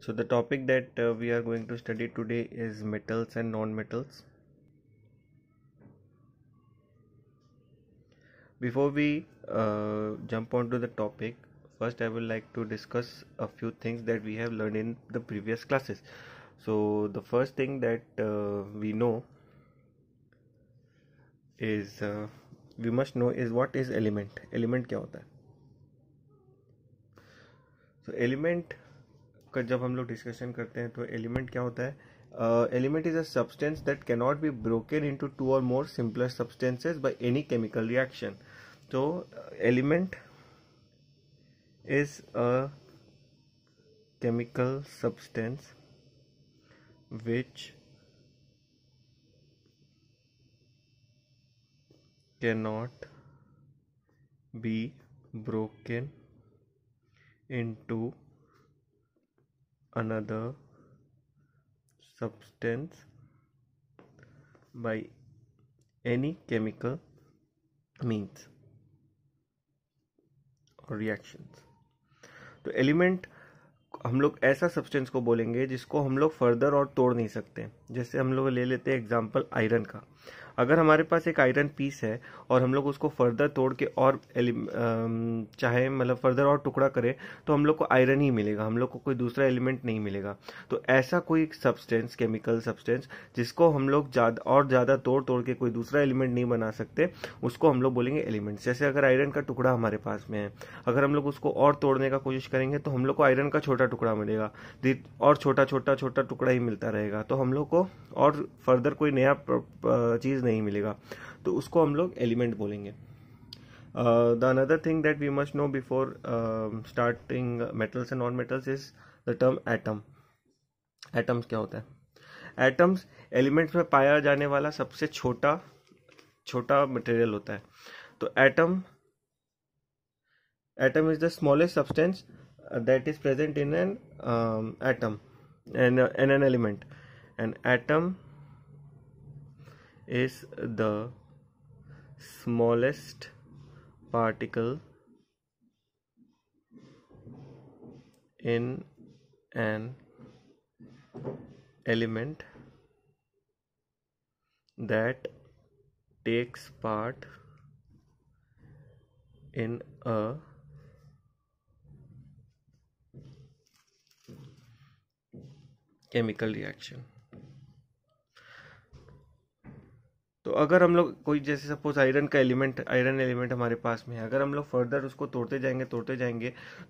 So the topic that we are going to study today is metals and non-metals. Before we jump onto the topic, first I would like to discuss a few things that we have learned in the previous classes. So the first thing that we know is we must know is what is element. Element क्या होता है? So element का जब हम लोग discussion करते हैं तो एलिमेंट क्या होता है? Element is a substance that cannot be broken into two or more simpler substances by any chemical reaction. So element is a chemical substance which cannot be broken into another substance by any chemical means or reactions. तो element हम लोग ऐसा substance को बोलेंगे जिसको हम लोग further और तोड़ नहीं सकते. जैसे हम लोग ले लेते हैं एग्जांपल आयरन का. अगर हमारे पास एक आयरन पीस है और हम लोग उसको फर्दर तोड़ के और चाहे मतलब फर्दर और टुकड़ा करें तो हम लोग को आयरन ही मिलेगा, हम लोग को कोई दूसरा एलिमेंट नहीं मिलेगा. तो ऐसा कोई सब्सटेंस, केमिकल सब्सटेंस जिसको हम लोग ज़्यादा तोड़ के कोई दूसरा एलिमेंट नहीं बना सकते, उसको हम लोग बोलेंगे एलिमेंट्स. जैसे अगर आयरन का टुकड़ा हमारे पास में है, अगर हम लोग उसको और तोड़ने का कोशिश करेंगे तो हम लोग को आयरन का छोटा टुकड़ा मिलेगा और छोटा टुकड़ा ही मिलता रहेगा. तो हम लोग को और फर्दर कोई नया चीज़ नहीं मिलेगा, तो उसको हम लोग एलिमेंट बोलेंगे. The another thing that we must know before starting metals and non metals is the term atom. Atoms क्या होता है? एटम्स एलिमेंट्स में पाया जाने वाला सबसे छोटा मटेरियल होता है. तो atom is the smallest substance that is present in an atom in an element. An atom is the smallest particle in an element that takes part in a chemical reaction. तो अगर हम लोग कोई जैसे suppose iron element हमारे पास में है, अगर हम लोग फर्दर उसको तोड़ते जाएंगे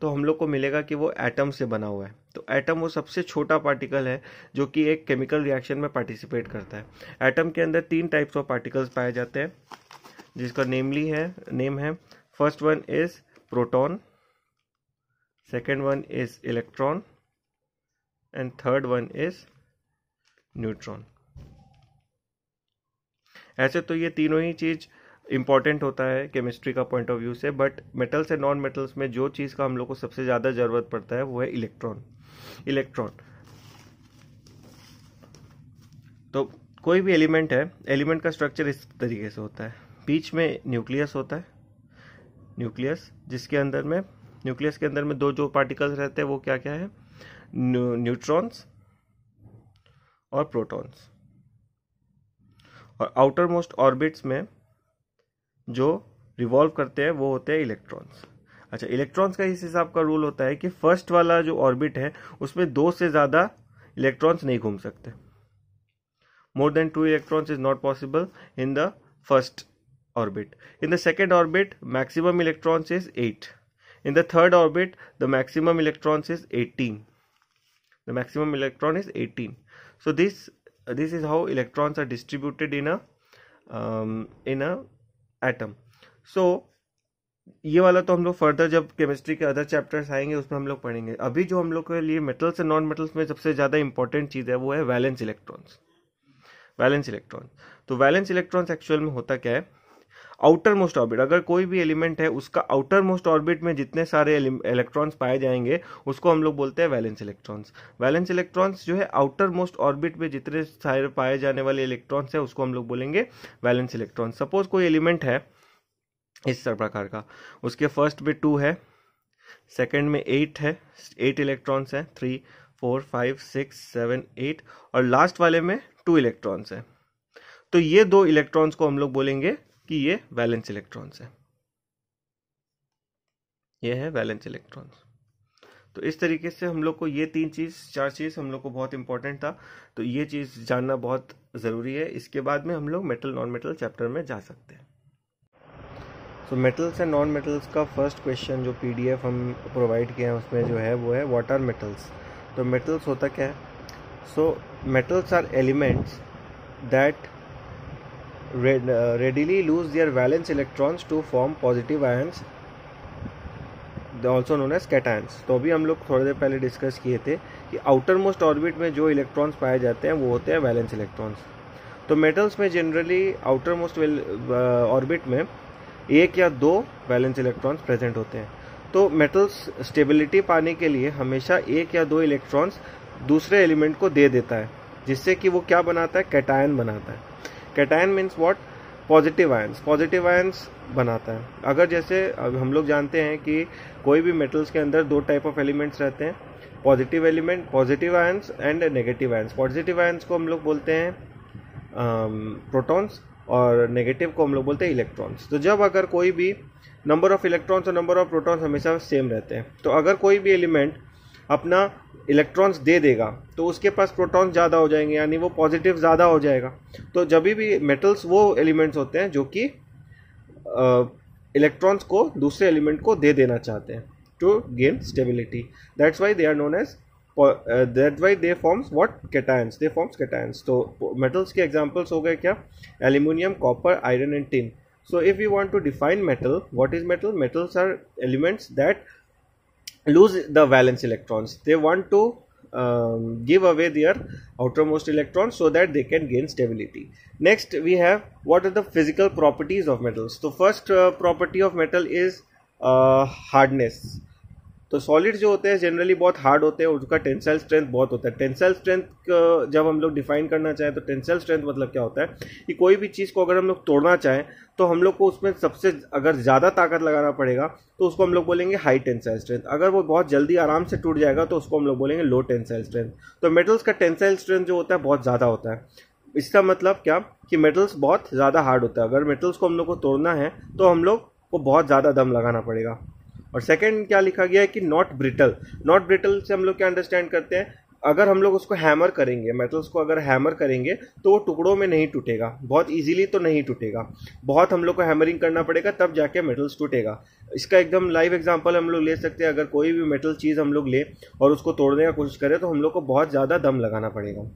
तो हम लोग को मिलेगा कि वो एटम से बना हुआ है. तो एटम वो सबसे छोटा पार्टिकल है जो कि एक केमिकल रिएक्शन में पार्टिसिपेट करता है. एटम के अंदर 3 टाइप्स ऑफ पार्टिकल्स पाए जाते हैं जिसका नेम है. First one is proton, second one is electron and third one is neutron. ऐसे तो ये तीनों ही चीज इंपॉर्टेंट होता है केमिस्ट्री का पॉइंट ऑफ व्यू से, but metals and non metals में जो चीज का हम लोग को सबसे ज्यादा जरूरत पड़ता है वो है इलेक्ट्रॉन. तो कोई भी एलिमेंट है, एलिमेंट का स्ट्रक्चर इस तरीके से होता है. बीच में न्यूक्लियस होता है, न्यूक्लियस के अंदर में दो जो पार्टिकल्स रहते हैं वो क्या है, न्यूट्रॉन्स और प्रोटॉन्स. और आउटर मोस्ट ऑर्बिट्स में जो रिवॉल्व करते हैं वो होते हैं इलेक्ट्रॉन्स. अच्छा, इलेक्ट्रॉन्स का इस हिसाब का रूल होता है कि फर्स्ट वाला जो ऑर्बिट है उसमें 2 से ज्यादा इलेक्ट्रॉन्स नहीं घूम सकते. More than 2 electrons is not possible in the first orbit. In the second orbit maximum electrons is 8. In the third orbit, the maximum electrons is 18. The maximum electron is 18. So this is how electrons are distributed in a atom. So ये वाला तो हम लोग further जब chemistry के other chapters आएंगे उसमें हम लोग पढ़ेंगे. अभी जो हम लोग के लिए मेटल्स एंड नॉन मेटल्स में सबसे ज्यादा इंपॉर्टेंट चीज है वो है वैलेंस इलेक्ट्रॉन्स. तो वैलेंस इलेक्ट्रॉन्स एक्चुअल में होता क्या है? आउटर मोस्ट ऑर्बिट, अगर कोई भी एलिमेंट है उसका आउटर मोस्ट ऑर्बिट में जितने सारे इलेक्ट्रॉन्स पाए जाएंगे उसको हम लोग बोलते हैं वैलेंस इलेक्ट्रॉन्स. वैलेंस इलेक्ट्रॉन्स जो है आउटर मोस्ट ऑर्बिट में जितने सारे पाए जाने वाले इलेक्ट्रॉन्स है उसको हम लोग बोलेंगे वैलेंस इलेक्ट्रॉन्स. सपोज कोई एलिमेंट है इस प्रकार का, उसके फर्स्ट में 2 है, सेकेंड में 8 है, 8 इलेक्ट्रॉन्स है, 3, 4 5 6 7 8 और लास्ट वाले में 2 इलेक्ट्रॉन्स है। तो ये 2 इलेक्ट्रॉन्स को हम लोग बोलेंगे कि ये वैलेंस इलेक्ट्रॉन्स है। ये है वैलेंस इलेक्ट्रॉन्स। तो इस तरीके से हम लोग को ये 4 चीज़ हम लोग को बहुत इंपॉर्टेंट था। तो ये चीज़ जानना बहुत ज़रूरी है। इसके बाद में हम लोग मेटल नॉन मेटल चैप्टर में जा सकते हैं। So metals and non metals का फर्स्ट क्वेश्चन जो PDF हम प्रोवाइड किए हैं उसमें जो है वो है व्हाट आर मेटल्स। तो मेटल्स होता क्या है? So metals are elements that readily lose their valence electrons to form positive ions, also known as cations। तो अभी हम लोग थोड़ी देर पहले डिस्कस किए थे कि आउटर मोस्ट ऑर्बिट में जो इलेक्ट्रॉन्स पाए जाते हैं वो होते हैं वैलेंस इलेक्ट्रॉन्स। तो मेटल्स में जनरली आउटर मोस्ट ऑर्बिट में 1 या 2 वैलेंस इलेक्ट्रॉन्स प्रेजेंट होते हैं। तो मेटल्स स्टेबिलिटी पाने के लिए हमेशा 1 या 2 इलेक्ट्रॉन्स दूसरे एलिमेंट को दे देता है, जिससे कि वो क्या बनाता है? कैटायन बनाता है। Cation means what? Positive ions बनाता है। अगर जैसे अब हम लोग जानते हैं कि कोई भी मेटल्स के अंदर 2 टाइप ऑफ एलिमेंट्स रहते हैं, positive element, positive ions and negative ions. Positive ions को हम लोग बोलते हैं प्रोटॉन्स और नेगेटिव को हम लोग बोलते हैं इलेक्ट्रॉन्स। तो जब अगर कोई भी नंबर ऑफ इलेक्ट्रॉन्स और नंबर ऑफ प्रोटॉन्स हमेशा सेम रहते हैं, तो अगर कोई भी एलिमेंट अपना इलेक्ट्रॉन्स दे देगा तो उसके पास प्रोटॉन्स ज़्यादा हो जाएंगे, यानी वो पॉजिटिव ज़्यादा हो जाएगा। तो जब भी मेटल्स वो एलिमेंट्स होते हैं जो कि इलेक्ट्रॉन्स को दूसरे एलिमेंट को दे देना चाहते हैं to gain stability. That's why they are known as that why they forms what? Cations. They forms cations. तो मेटल्स के एग्जांपल्स हो गए क्या? Aluminium, copper, iron and tin. So if you want to define metal, what is metal? Metals are elements that lose the valence electrons. They want to give away their outermost electrons so that they can gain stability. Next we have what are the physical properties of metals. So first property of metal is hardness. तो solid जो होते हैं generally बहुत hard होते हैं, उसका tensile strength बहुत होता है। टेंसाइल स्ट्रेंथ जब हम लोग डिफाइन करना चाहें तो टेंसाइल स्ट्रेंथ मतलब क्या होता है कि कोई भी चीज़ को अगर हम लोग तोड़ना चाहें तो हम लोग को उसमें सबसे अगर ज़्यादा ताकत लगाना पड़ेगा तो उसको हम लोग बोलेंगे हाई टेंसाइल स्ट्रेंथ। अगर वो बहुत जल्दी आराम से टूट जाएगा तो उसको हम लोग बोलेंगे लो टेंसाइल स्ट्रेंथ। तो मेटल्स का टेंसाइल स्ट्रेंथ जो होता है बहुत ज़्यादा होता है। इसका मतलब क्या कि मेटल्स बहुत ज़्यादा हार्ड होता है। अगर मेटल्स को हम लोग को तोड़ना है तो हम लोग को बहुत ज़्यादा दम लगाना पड़ेगा। और सेकंड क्या लिखा गया है कि नॉट ब्रिटल। नॉट ब्रिटल से हम लोग क्या अंडरस्टैंड करते हैं? अगर हम लोग उसको हैमर करेंगे, मेटल्स को अगर हैमर करेंगे तो वो टुकड़ों में नहीं टूटेगा, बहुत इजीली तो नहीं टूटेगा, बहुत हम लोग को हैमरिंग करना पड़ेगा तब जाके मेटल्स टूटेगा। इसका एकदम लाइव एग्जांपल हम लोग ले सकते हैं। अगर कोई भी मेटल चीज़ हम लोग ले और उसको तोड़ने का कोशिश करें तो हम लोग को बहुत ज़्यादा दम लगाना पड़ेगा।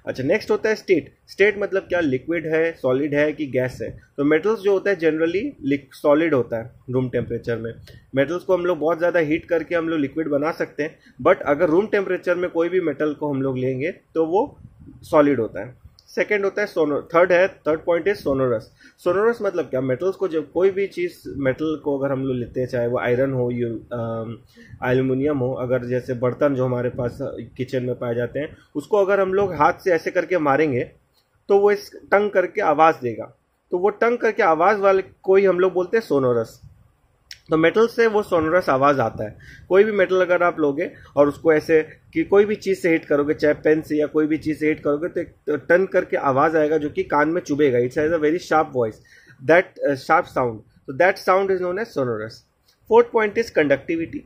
अच्छा, नेक्स्ट होता है स्टेट। स्टेट मतलब क्या? लिक्विड है, सॉलिड है कि गैस है। तो मेटल्स जो होता है जनरली सॉलिड होता है रूम टेम्परेचर में। मेटल्स को हम लोग बहुत ज़्यादा हीट करके हम लोग लिक्विड बना सकते हैं, बट अगर रूम टेम्परेचर में कोई भी मेटल को हम लोग लेंगे तो वो सॉलिड होता है। सेकेंड होता है third point is sonorous. Sonorous मतलब क्या? मेटल्स को जब कोई भी चीज़ मेटल को अगर हम लोग लेते हैं, चाहे वो आयरन हो, एल्यूमिनियम हो, अगर जैसे बर्तन जो हमारे पास किचन में पाए जाते हैं उसको अगर हम लोग हाथ से ऐसे करके मारेंगे तो वो इस टंग करके आवाज़ देगा। तो वो टंग करके आवाज़ वाले को ही हम लोग बोलते हैं सोनोरस। तो मेटल से वो सोनोरस आवाज़ आता है। कोई भी मेटल अगर आप लोगे और उसको ऐसे कि कोई भी चीज़ से हिट करोगे, चाहे पेन से या कोई भी चीज़ से हिट करोगे तो एक टन करके आवाज़ आएगा जो कि कान में चुभेगा। It's has a very sharp voice, that sharp sound. तो that sound is known as sonorous. Fourth point is conductivity.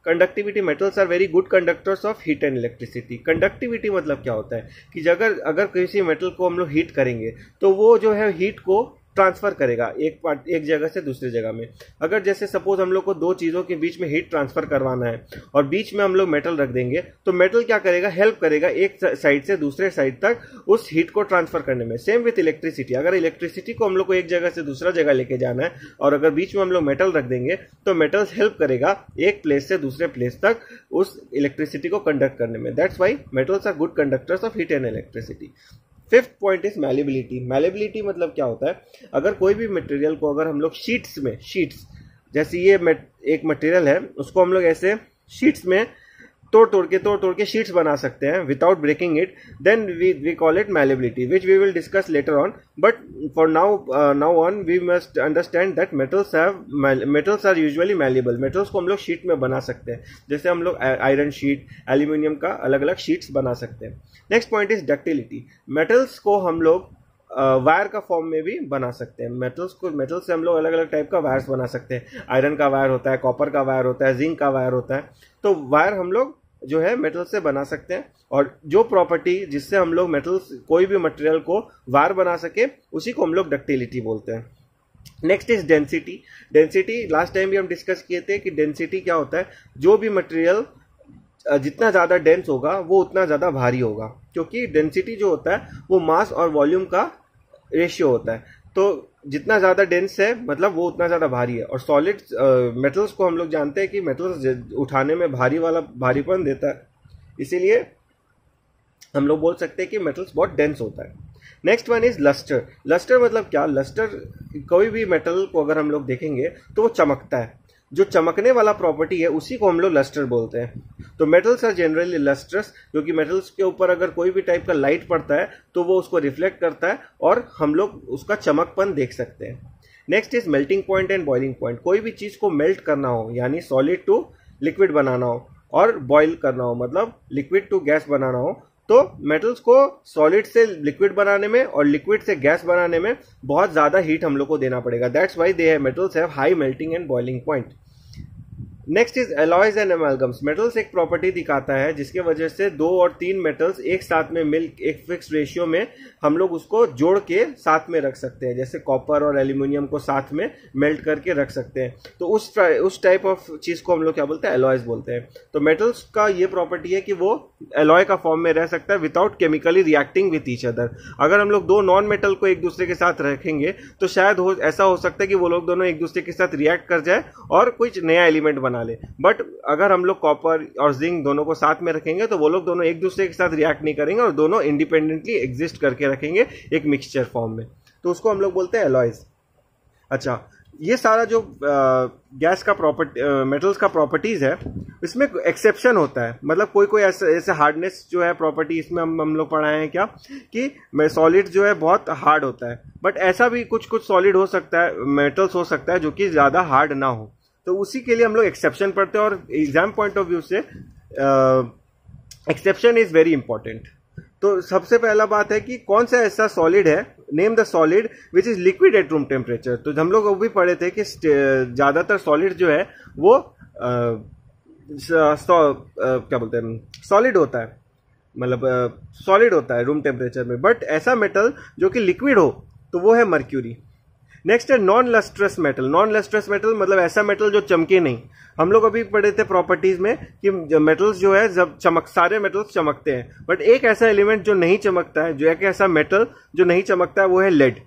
Conductivity, metals are very good conductors of heat and electricity. Conductivity मतलब क्या होता है कि अगर किसी मेटल को हम लोग हीट करेंगे तो वो जो है हीट को ट्रांसफर करेगा एक जगह से दूसरी जगह में। अगर जैसे सपोज हम लोग को 2 चीज़ों के बीच में हीट ट्रांसफर करवाना है और बीच में हम लोग मेटल रख देंगे तो मेटल क्या करेगा? हेल्प करेगा एक साइड से दूसरे साइड तक उस हीट को ट्रांसफर करने में। Same with electricity. अगर इलेक्ट्रिसिटी को हम लोग को एक जगह से दूसरा जगह लेके जाना है और अगर बीच में हम लोग मेटल रख देंगे तो मेटल हेल्प करेगा एक प्लेस से दूसरे प्लेस तक उस इलेक्ट्रिसिटी को कंडक्ट करने में। That's why metals are good conductors of heat and electricity. Fifth point is malleability. Malleability मतलब क्या होता है? अगर कोई भी मटेरियल को अगर हम लोग शीट्स जैसे ये एक मटेरियल है उसको हम लोग ऐसे शीट्स में तोड़ के शीट्स बना सकते हैं without breaking it, then we call it malleability, which we will discuss later on. But for now on we must understand that metals are usually malleable. Metals को हम लोग शीट में बना सकते हैं, जैसे हम लोग आयरन शीट, एल्यूमिनियम का अलग अलग शीट्स बना सकते हैं. Next point is ductility. Metals को हम लोग वायर का फॉर्म में भी बना सकते हैं. मेटल से हम लोग अलग अलग टाइप का वायर्स बना सकते हैं. आयरन का वायर होता है, कॉपर का वायर होता है, जिंक का वायर होता है. तो वायर हम लोग जो है मेटल से बना सकते हैं, और जो प्रॉपर्टी जिससे हम लोग मेटल्स कोई भी मटेरियल को वायर बना सके उसी को हम लोग डक्टिलिटी बोलते हैं. Next is density. Density last time भी हम डिस्कस किए थे कि डेंसिटी क्या होता है. जो भी मटेरियल जितना ज्यादा डेंस होगा वो उतना ज्यादा भारी होगा, क्योंकि डेंसिटी जो होता है वो मास और वॉल्यूम का रेशियो होता है. तो जितना ज्यादा डेंस है मतलब वो उतना ज्यादा भारी है. और सॉलिड मेटल्स को हम लोग जानते हैं कि मेटल्स उठाने में भारीपन देता है, इसीलिए हम लोग बोल सकते हैं कि मेटल्स बहुत डेंस होता है. Next one is lustre. Lustre मतलब क्या. लस्टर, कोई भी मेटल को अगर हम लोग देखेंगे तो वो चमकता है. जो चमकने वाला प्रॉपर्टी है उसी को हम लोग लस्टर बोलते हैं. तो मेटल्स आर जनरली लस्टर्स, क्योंकि मेटल्स के ऊपर अगर कोई भी टाइप का लाइट पड़ता है तो वो उसको रिफ्लेक्ट करता है और हम लोग उसका चमकपन देख सकते हैं. Next is melting point and boiling point. कोई भी चीज को मेल्ट करना हो यानी सॉलिड टू लिक्विड बनाना हो, और बॉयल करना हो मतलब लिक्विड टू गैस बनाना हो, तो मेटल्स को सॉलिड से लिक्विड बनाने में और लिक्विड से गैस बनाने में बहुत ज्यादा हीट हम लोग को देना पड़ेगा. That's why they metals have high melting and boiling point. Next is alloys and amalgams. Metals एक प्रॉपर्टी दिखाता है जिसके वजह से 2 और 3 मेटल्स एक साथ में मिल एक फिक्स रेशियो में हम लोग उसको जोड़ के साथ में रख सकते हैं. जैसे कॉपर और एल्यूमिनियम को साथ में मेल्ट करके रख सकते हैं. तो उस टाइप ऑफ चीज को हम लोग क्या बोलते हैं, एलॉयज बोलते हैं. तो मेटल्स का ये प्रॉपर्टी है कि वो एलॉय का फॉर्म में रह सकता है without chemically reacting with each other. अगर हम लोग 2 नॉन मेटल को एक दूसरे के साथ रखेंगे तो शायद ऐसा हो सकता है कि वो लोग दोनों एक दूसरे के साथ रिएक्ट कर जाए और कुछ नया एलिमेंट बना ले. बट अगर हम लोग कॉपर और जिंक दोनों को साथ में रखेंगे तो वो लोग दोनों एक दूसरे के साथ रिएक्ट नहीं करेंगे और दोनों इंडिपेंडेंटली एग्जिस्ट करके रखेंगे एक मिक्सचर फॉर्म में. तो उसको हम लोग बोलते हैं एलॉयज. अच्छा, ये सारा जो गैस का मेटल्स का प्रॉपर्टीज है इसमें एक्सेप्शन होता है. मतलब कोई ऐसे हार्डनेस जो है प्रॉपर्टी इसमें हम लोग पढ़ाए हैं क्या कि सॉलिड जो है बहुत हार्ड होता है. बट ऐसा भी कुछ सॉलिड हो सकता है, मेटल्स हो सकता है जो कि ज्यादा हार्ड ना हो. तो उसी के लिए हम लोग एक्सेप्शन पढ़ते हैं, और एग्जाम पॉइंट ऑफ व्यू से एक्सेप्शन इज वेरी इंपॉर्टेंट. तो सबसे पहला बात है कि कौन सा ऐसा सॉलिड है, name the solid which is liquid at room temperature. तो हम लोग वो भी पढ़े थे कि ज्यादातर सॉलिड जो है वो क्या बोलते हैं, सॉलिड होता है, मतलब सॉलिड होता है रूम टेम्परेचर में. बट ऐसा मेटल जो कि लिक्विड हो तो वो है मर्क्यूरी. नेक्स्ट है non lustrous metal. Non lustrous metal मतलब ऐसा मेटल जो चमके नहीं. हम लोग अभी पढ़े थे प्रॉपर्टीज में कि मेटल्स जो है जब सारे मेटल्स चमकते हैं, बट एक ऐसा एलिमेंट जो नहीं चमकता है, जो एक ऐसा मेटल जो नहीं चमकता है, वो है लेड.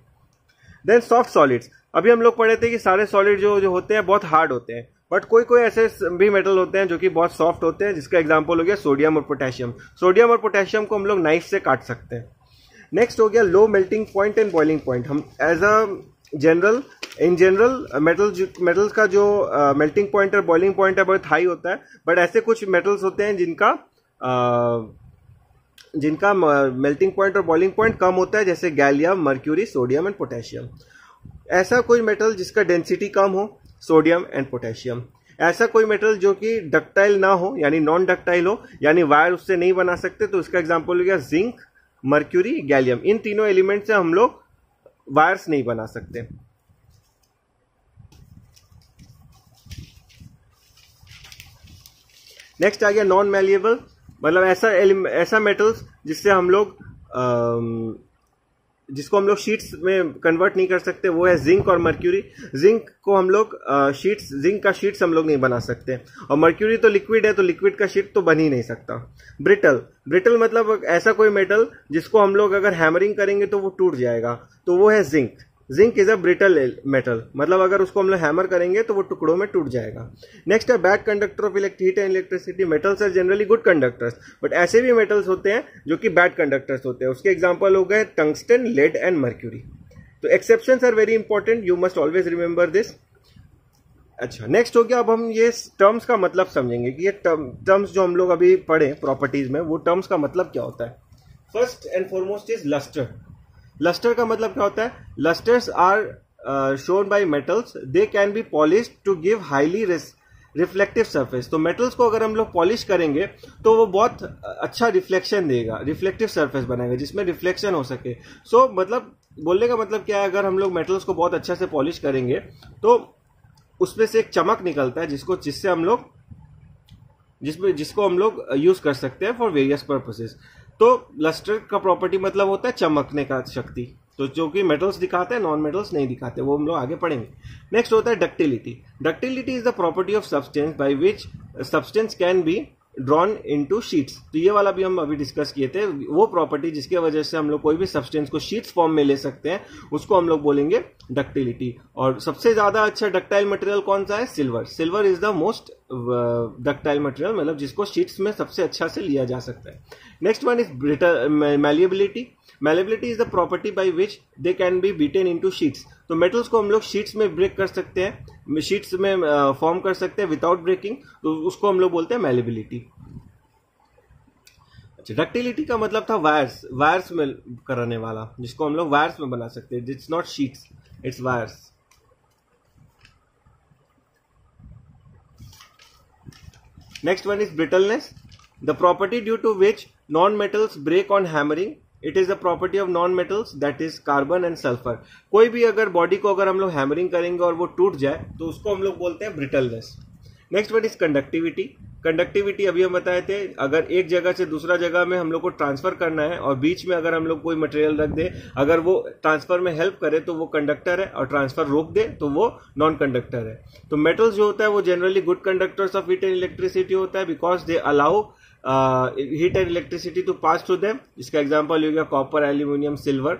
Then soft solids. अभी हम लोग पढ़े थे कि सारे सॉलिड जो होते हैं बहुत हार्ड होते हैं, बट कोई ऐसे भी मेटल होते हैं जो कि बहुत सॉफ्ट होते हैं, जिसका एग्जाम्पल हो गया सोडियम और पोटेशियम. सोडियम और पोटेशियम को हम लोग नाइफ से काट सकते हैं. नेक्स्ट हो गया low melting point and boiling point. हम as a in general metals का जो मेल्टिंग पॉइंट और बॉइलिंग पॉइंट है बहुत हाई होता है. बट ऐसे कुछ मेटल्स होते हैं जिनका मेल्टिंग पॉइंट और बॉइलिंग पॉइंट कम होता है, जैसे gallium, mercury, sodium and potassium. ऐसा कोई मेटल जिसका डेंसिटी कम हो, सोडियम एंड पोटेशियम. ऐसा कोई मेटल जो कि डक्टाइल ना हो यानी नॉन डक्टाइल हो, यानी वायर उससे नहीं बना सकते, तो इसका एग्जाम्पल हो गया जिंक, मर्क्यूरी, गैलियम. इन तीनों एलिमेंट से हम लोग वायर्स नहीं बना सकते. नेक्स्ट आ गया नॉन मैलिएबल. मतलब ऐसा मेटल्स जिससे हम लोग जिसको हम लोग शीट्स में कन्वर्ट नहीं कर सकते, वो है जिंक और मर्क्यूरी. जिंक को हम लोग जिंक का शीट्स हम लोग नहीं बना सकते, और मर्क्यूरी तो लिक्विड है, तो लिक्विड का शीट तो बन ही नहीं सकता. ब्रिटल मतलब ऐसा कोई मेटल जिसको हम लोग अगर हैमरिंग करेंगे तो वो टूट जाएगा, तो वो है zinc. Zinc is a brittle metal, मतलब अगर उसको हम लोग हैमर करेंगे तो वो टुकड़ों में टूट जाएगा. नेक्स्ट है bad conductor of heat and electricity. Metals are generally good conductors, but ऐसे भी मेटल्स होते हैं जो कि बैड कंडक्टर्स होते हैं. उसके एग्जांपल हो गए टंगस्टन, लेड एंड मर्क्यूरी. तो exceptions are very important, you must always remember this. अच्छा, नेक्स्ट हो गया, अब हम ये टर्म्स का मतलब समझेंगे कि ये टर्म्स जो हम लोग अभी पढ़े प्रॉपर्टीज में, वो टर्म्स का मतलब क्या होता है। First and foremost is lustre. Luster का मतलब क्या होता है? Lusters are shown by metals, they can be polished to give highly reflective surface. तो मेटल्स को अगर हम लोग पॉलिश करेंगे तो वो बहुत अच्छा रिफ्लेक्शन देगा, रिफ्लेक्टिव सरफेस बनाएगा जिसमें रिफ्लेक्शन हो सके। सो मतलब बोलने का मतलब क्या है, अगर हम लोग मेटल्स को बहुत अच्छा से पॉलिश करेंगे तो उसमें से एक चमक निकलता है जिससे हम लोग जिसको हम लोग यूज कर सकते हैं फॉर वेरियस पर्पसेस। तो लस्टर का प्रॉपर्टी मतलब होता है चमकने का शक्ति, तो जो कि मेटल्स दिखाते हैं नॉन मेटल्स नहीं दिखाते, वो हम लोग आगे पढ़ेंगे। नेक्स्ट होता है ductility. Ductility is the property of substance by which substance can be drawn into sheets. तो ये वाला भी हम अभी डिस्कस किए थे, वो प्रॉपर्टी जिसके वजह से हम लोग कोई भी सब्सटेंस को शीट्स फॉर्म में ले सकते हैं, उसको हम लोग बोलेंगे डक्टिलिटी। और सबसे ज्यादा अच्छा डक्टाइल मटेरियल कौन सा है? Silver. Silver is the most ductile material, मतलब जिसको शीट्स में सबसे अच्छा से लिया जा सकता है। Next one is malleability. Malleability is the property by which they can B beaten into sheets. तो मेटल्स को हम लोग शीट्स में ब्रेक कर सकते हैं, शीट्स में फॉर्म कर सकते हैं विदाउट ब्रेकिंग, तो उसको हम लोग बोलते हैं मैलिएबिलिटी। अच्छा, डक्टिलिटी का मतलब था वायर्स में कराने वाला, जिसको हम लोग वायर्स में बना सकते हैं। It's not sheets, it's wires. Next one is brittleness, the property due to which non metals break on hammering. It is the property of non metals, that is carbon and sulphur. कोई भी अगर body को अगर हम लोग hammering करेंगे और वो टूट जाए तो उसको हम लोग बोलते हैं brittleness. Next one is conductivity. Conductivity अभी हम बताए थे, अगर एक जगह से दूसरा जगह में हम लोग को ट्रांसफर करना है और बीच में अगर हम लोग कोई मटेरियल रख दे, अगर वो ट्रांसफर में हेल्प करे तो वो कंडक्टर है, और ट्रांसफर रोक दे तो वो नॉन कंडक्टर है। तो मेटल्स जो होता है वो generally good conductors of heat and electricity होता है, because they allow heat and electricity to pass through them. इसका एग्जाम्पल हो गया कॉपर, एल्यूमिनियम, सिल्वर।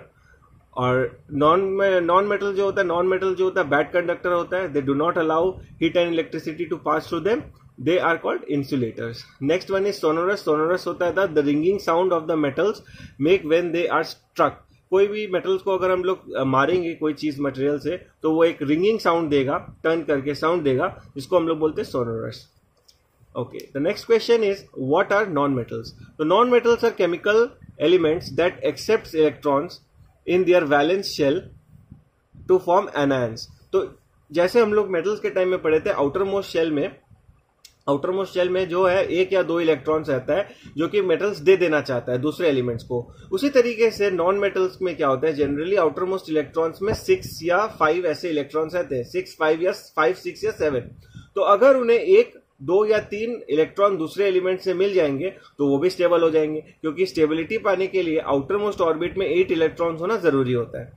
और नॉन मेटल जो होता है बैड कंडक्टर होता है, they do not allow heat and electricity to pass through them, they are called insulators. Next one is sonorous. Sonorous होता है the ringing sound of the metals make when they are struck. कोई भी metals को अगर हम लोग मारेंगे कोई चीज मटेरियल से तो वो एक रिंगिंग साउंड देगा, टर्न करके साउंड देगा, जिसको हम लोग बोलते हैं sonorous. Okay, the next question is what are non-metals? So non-metals are chemical elements that accepts electrons in their valence shell to form anions. तो जैसे हम लोग मेटल्स के टाइम में पढ़े थे, आउटरमोस्ट शेल में जो है एक या दो इलेक्ट्रॉन्स रहता है जो कि मेटल्स दे देना चाहता है दूसरे एलिमेंट्स को। उसी तरीके से नॉन मेटल्स में क्या होता है, जनरली आउटरमोस्ट इलेक्ट्रॉन्स में 6 या 5 ऐसे इलेक्ट्रॉन्स रहते हैं, 5, 6 या 7। तो अगर उन्हें 1, 2 या 3 इलेक्ट्रॉन दूसरे एलिमेंट से मिल जाएंगे तो वो भी स्टेबल हो जाएंगे, क्योंकि स्टेबिलिटी पाने के लिए आउटरमोस्ट ऑर्बिट में 8 इलेक्ट्रॉन्स होना जरूरी होता है।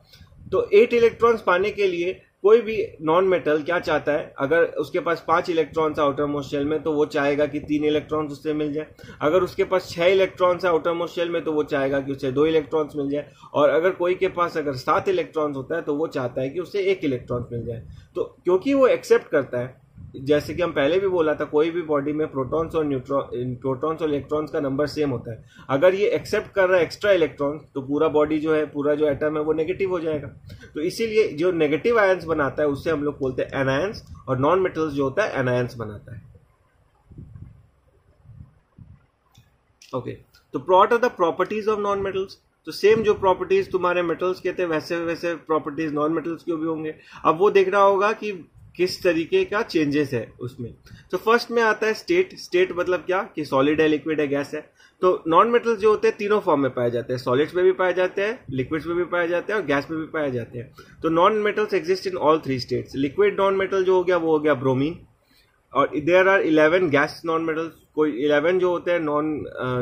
तो 8 इलेक्ट्रॉन्स पाने के लिए कोई भी नॉन मेटल क्या चाहता है, अगर उसके पास 5 इलेक्ट्रॉन्स आउटरमोस्ट शेल में तो वो चाहेगा कि 3 इलेक्ट्रॉन्स उससे मिल जाए। अगर उसके पास 6 इलेक्ट्रॉन्स है आउटरमोस्ट शेल में तो वो चाहेगा कि उससे 2 इलेक्ट्रॉन्स मिल जाए। और अगर कोई के पास अगर 7 इलेक्ट्रॉन्स होता है तो वो चाहता है कि उससे 1 इलेक्ट्रॉन मिल जाए। तो क्योंकि वो एक्सेप्ट करता है, जैसे कि हम पहले भी बोला था, कोई भी बॉडी में प्रोटॉन्स और इलेक्ट्रॉन्स का नंबर सेम होता है। अगर ये एक्सेप्ट कर रहा है एक्स्ट्रा इलेक्ट्रॉन्स तो पूरा बॉडी जो है, पूरा जो एटम है वो नेगेटिव हो जाएगा। तो इसीलिए जो नेगेटिव आयंस बनाता है उससे हम लोग बोलते हैं एनायंस, और नॉन मेटल्स जो होता है एनायंस बनाता है। ओके, तो what are the properties of non metals? तो सेम जो प्रॉपर्टीज तुम्हारे मेटल्स के थे वैसे प्रॉपर्टीज नॉन मेटल्स के भी होंगे। अब वो देखना होगा कि किस तरीके का चेंजेस है उसमें। तो फर्स्ट में आता है स्टेट मतलब क्या कि सॉलिड है, लिक्विड है, गैस है। तो नॉन मेटल्स जो होते हैं तीनों फॉर्म में पाए जाते हैं, सॉलिड्स में भी पाए जाते हैं, लिक्विड्स में भी पाए जाते हैं और गैस में भी पाए जाते हैं। तो non metals exist in all 3 states. Liquid non metal जो हो गया वो हो गया ब्रोमीन, और there are 11 gas non metals. कोई 11 जो होते हैं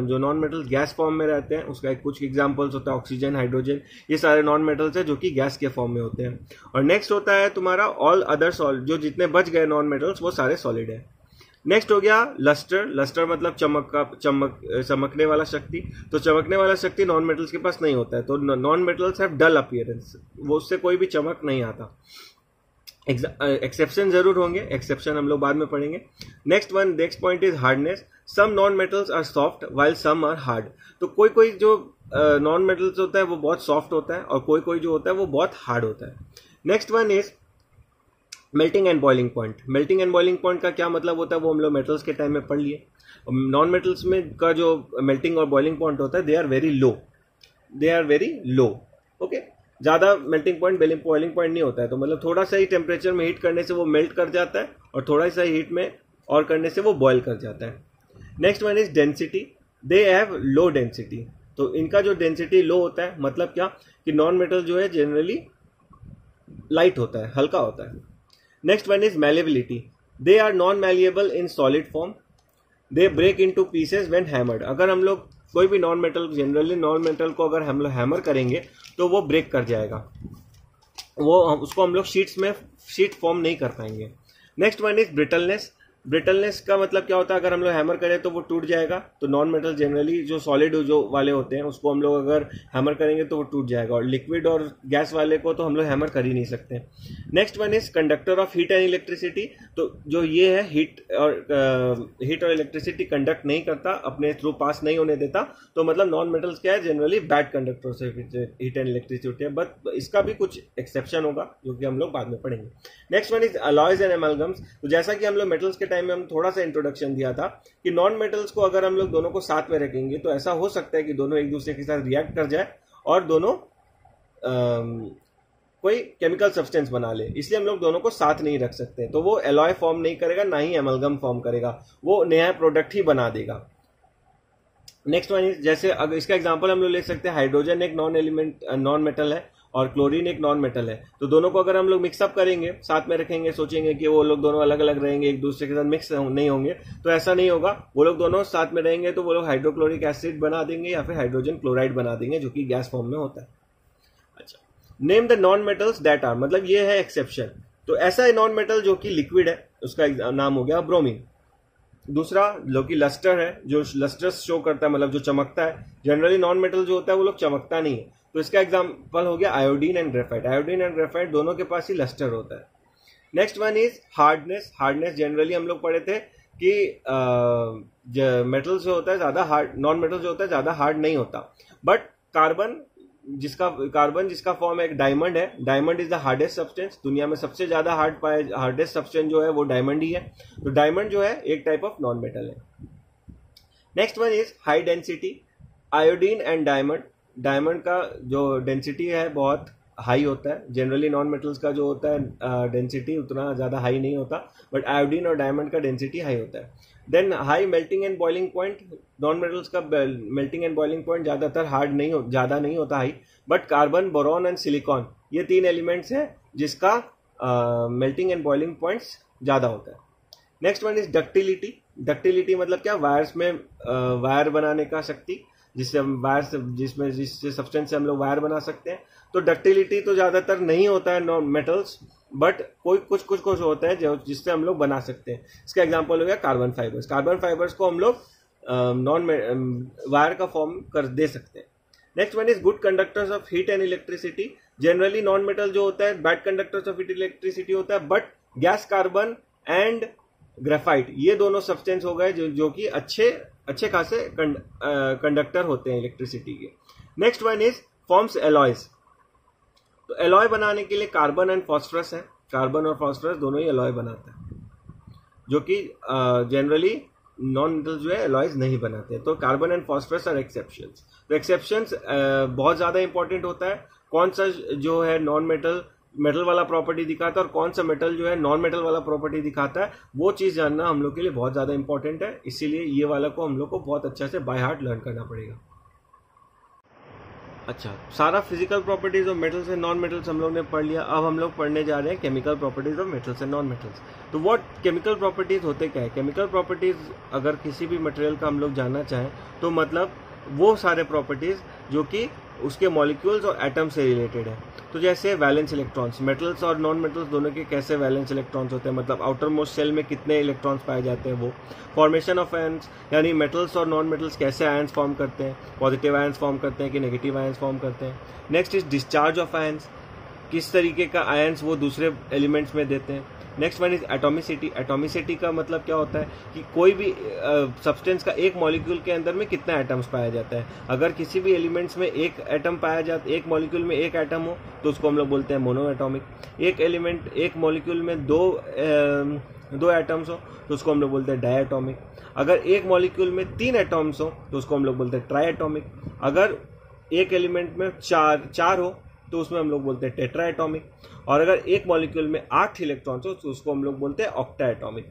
जो नॉन मेटल्स गैस फॉर्म में रहते हैं, उसका कुछ एग्जांपल्स होता है ऑक्सीजन, हाइड्रोजन, ये सारे नॉन मेटल्स है जो कि गैस के फॉर्म में होते हैं। और नेक्स्ट होता है तुम्हारा ऑल अदर सॉलिड, जो जितने बच गए नॉन मेटल्स वो सारे सॉलिड है। नेक्स्ट हो गया लस्टर मतलब चमकने वाला शक्ति। तो चमकने वाला शक्ति नॉन मेटल्स के पास नहीं होता है, तो non metals have dull appearance, वो उससे कोई भी चमक नहीं आता। एक्सेप्शन जरूर होंगे, एक्सेप्शन हम लोग बाद में पढ़ेंगे। Next point is hardness. Some non metals are soft while some are hard. तो कोई जो नॉन मेटल्स होता है वो बहुत सॉफ्ट होता है और कोई जो होता है वो बहुत हार्ड होता है। Next one is melting and boiling point, melting and boiling point का क्या मतलब होता है वो हम लोग मेटल्स के टाइम में पढ़ लिए। नॉन मेटल्स में का जो मेल्टिंग और बॉइलिंग पॉइंट होता है they are very low, they are very low. Okay, ज्यादा मेल्टिंग पॉइंट बॉइलिंग पॉइंट नहीं होता है, तो मतलब थोड़ा सा ही टेम्परेचर में हीट करने से वो मेल्ट कर जाता है और थोड़ा सा हीट में और करने से वो बॉयल कर जाता है। Next one is density, they have low density, तो इनका जो डेंसिटी लो होता है मतलब क्या कि नॉन मेटल जो है जनरली लाइट होता है, हल्का होता है। Next one is malleability, they are non malleable in solid form, they break into pieces when hammered. अगर हम लोग कोई भी non metal, generally non metal को अगर हम लोग हैमर करेंगे तो वो ब्रेक कर जाएगा, वो उसको हम लोग शीट फॉर्म नहीं कर पाएंगे। Next one is brittleness, brittleness का मतलब क्या होता है अगर हम लोग हैमर करें तो वो टूट जाएगा, तो नॉन मेटल जनरली जो सॉलिड जो वाले होते हैं उसको हम लोग अगर हैमर करेंगे तो वो टूट जाएगा, और लिक्विड और गैस वाले को तो हम लोग हैमर कर ही नहीं सकते। Next one is conductor of heat and electricity, तो जो ये है हीट और इलेक्ट्रिसिटी कंडक्ट नहीं करता, अपने थ्रू पास नहीं होने देता, तो मतलब नॉन मेटल्स क्या है जनरली बैड कंडक्टर से हीट एंड इलेक्ट्रिसिटी है, बट इसका भी कुछ एक्सेप्शन होगा जो कि हम लोग बाद में पढ़ेंगे। Next one is alloys and amalgams, तो जैसा कि हम लोग मेटल्स के टाइम में हम थोड़ा सा इंट्रोडक्शन दिया था कि नॉन मेटल्स को अगर हम लोग दोनों को साथ में रखेंगे तो ऐसा हो सकता है कि दोनों एक दूसरे के साथ रिएक्ट कर जाए और दोनों कोई केमिकल सब्सटेंस बना ले, इसलिए हम लोग दोनों को साथ नहीं रख सकते, तो वो एलॉय फॉर्म नहीं करेगा ना ही एमलगम फॉर्म करेगा, वो नया प्रोडक्ट ही बना देगा। नेक्स्ट वन इज, जैसे अगर इसका एग्जांपल हम लोग ले सकते हैं, हाइड्रोजन एक नॉन मेटल है और क्लोरीन एक नॉन मेटल है, तो दोनों को अगर हम लोग मिक्सअप करेंगे, साथ में रखेंगे, सोचेंगे कि वो लोग दोनों अलग अलग रहेंगे, एक दूसरे के साथ मिक्स नहीं होंगे, तो ऐसा नहीं होगा। वो लोग दोनों साथ में रहेंगे तो वो लोग हाइड्रोक्लोरिक एसिड बना देंगे या फिर हाइड्रोजन क्लोराइड बना देंगे जो कि गैस फॉर्म में होता है। अच्छा, name the non metals that are, मतलब ये है एक्सेप्शन, तो ऐसा है नॉन मेटल जो कि लिक्विड है उसका नाम हो गया ब्रोमीन। दूसरा जो कि लस्टर है, जो लस्टर्स शो करता है, मतलब जो चमकता है, जनरली नॉन मेटल जो होता है वो लोग चमकता नहीं है, तो इसका एग्जांपल हो गया iodine and graphite. Iodine and graphite दोनों के पास ही लस्टर होता है। Next one is hardness, hardness generally हम लोग पढ़े थे कि मेटल जो होता है ज्यादा हार्ड, नॉन मेटल जो होता है ज्यादा हार्ड नहीं होता, बट कार्बन जिसका फॉर्म एक डायमंड है, diamond is the hardest substance, दुनिया में सबसे ज्यादा हार्डेस्ट सब्सटेंस जो है वो डायमंड ही है, तो डायमंड जो है एक टाइप ऑफ नॉन मेटल है। Next one is high density, iodine and diamond, diamond का जो डेंसिटी है बहुत हाई होता है, जनरली नॉन मेटल्स का जो होता है डेंसिटी उतना ज्यादा हाई नहीं होता, बट आयोडीन और डायमंड का डेंसिटी हाई होता है। Then high melting and boiling point, non metals का मेल्टिंग एंड बॉइलिंग पॉइंट ज्यादातर ज्यादा नहीं होता high, but carbon, boron and silicon ये तीन एलिमेंट्स है जिसका मेल्टिंग एंड बॉइलिंग पॉइंट्स ज्यादा होता है। Next one is ductility, ductility मतलब क्या, वायर्स में वायर बनाने का शक्ति, जिससे हम वायर जिससे सब्सटेंस से हम लोग वायर बना सकते हैं, तो डक्टिलिटी तो ज्यादातर नहीं होता है नॉन मेटल्स, बट कोई कुछ होता है जिससे हम लोग बना सकते हैं। इसका एग्जांपल हो गया कार्बन फाइबर्स, कार्बन फाइबर्स को हम लोग वायर का फॉर्म कर दे सकते हैं। Next one is good conductors of heat and electricity, generally non metal जो होता है bad conductors of heat electricity होता है, but gas carbon and graphite ये दोनों सब्सटेंस हो गए जो कि अच्छे खासे कंडक्टर होते हैं इलेक्ट्रिसिटी के। Next one is forms alloys, तो एलॉय बनाने के लिए कार्बन एंड फॉस्फरस है, कार्बन और फॉस्फरस दोनों ही एलॉय बनाता है, जो कि जनरली नॉन मेटल जो है एलॉयज नहीं बनाते, तो carbon and phosphorus are exceptions. तो एक्सेप्शंस बहुत ज्यादा इंपॉर्टेंट होता है, कौन सा जो है नॉन मेटल वाला प्रॉपर्टी दिखाता है और कौन सा मेटल जो है नॉन मेटल वाला प्रॉपर्टी दिखाता है, वो चीज जानना हम लोग के लिए बहुत ज्यादा इंपॉर्टेंट है, इसीलिए ये वाला को हम लोग को बहुत अच्छा से बाय हार्ट लर्न करना पड़ेगा। अच्छा, सारा physical properties of metals and non metals हम लोग ने पढ़ लिया, अब हम लोग पढ़ने जा रहे हैं chemical properties of metals and non metals. तो व्हाट केमिकल प्रॉपर्टीज होते क्या है? केमिकल प्रॉपर्टीज अगर किसी भी मटेरियल का हम लोग जानना चाहें तो मतलब वो सारे प्रॉपर्टीज जो कि उसके मॉलिक्यूल्स और एटम से रिलेटेड है। तो जैसे वैलेंस इलेक्ट्रॉन्स, मेटल्स और नॉन मेटल्स दोनों के कैसे वैलेंस इलेक्ट्रॉन्स होते हैं, मतलब आउटर मोस्ट सेल में कितने इलेक्ट्रॉन्स पाए जाते हैं, वो फॉर्मेशन ऑफ आयंस, यानी मेटल्स और नॉन मेटल्स कैसे आयंस फॉर्म करते हैं, पॉजिटिव आयंस फॉर्म करते हैं कि नेगेटिव आयंस फॉर्म करते हैं। Next is discharge of ions, किस तरीके का आयंस वो दूसरे एलिमेंट्स में देते हैं। Next one is atomicity. Atomicity का मतलब क्या होता है कि कोई भी सब्सटेंस का एक मॉलिक्यूल के अंदर में कितना एटम्स पाया जाता है। अगर किसी भी एलिमेंट्स में एक एटम पाया जाता, एक मॉलिक्यूल में एक एटम हो तो उसको हम लोग बोलते हैं मोनो एटॉमिक। एक एलिमेंट, एक मॉलिक्यूल में दो एटम्स हो तो उसको हम लोग बोलते हैं डाई एटॉमिक। अगर एक मॉलिक्यूल में 3 एटम्स हो तो उसको हम लोग बोलते हैं ट्राई एटॉमिक। अगर एक एलिमेंट में चार हो तो उसमें हम लोग बोलते हैं टेट्रा एटॉमिक। और अगर एक मॉलिक्यूल में 8 इलेक्ट्रॉन्स हो तो उसको हम लोग बोलते हैं ऑक्टा एटॉमिक।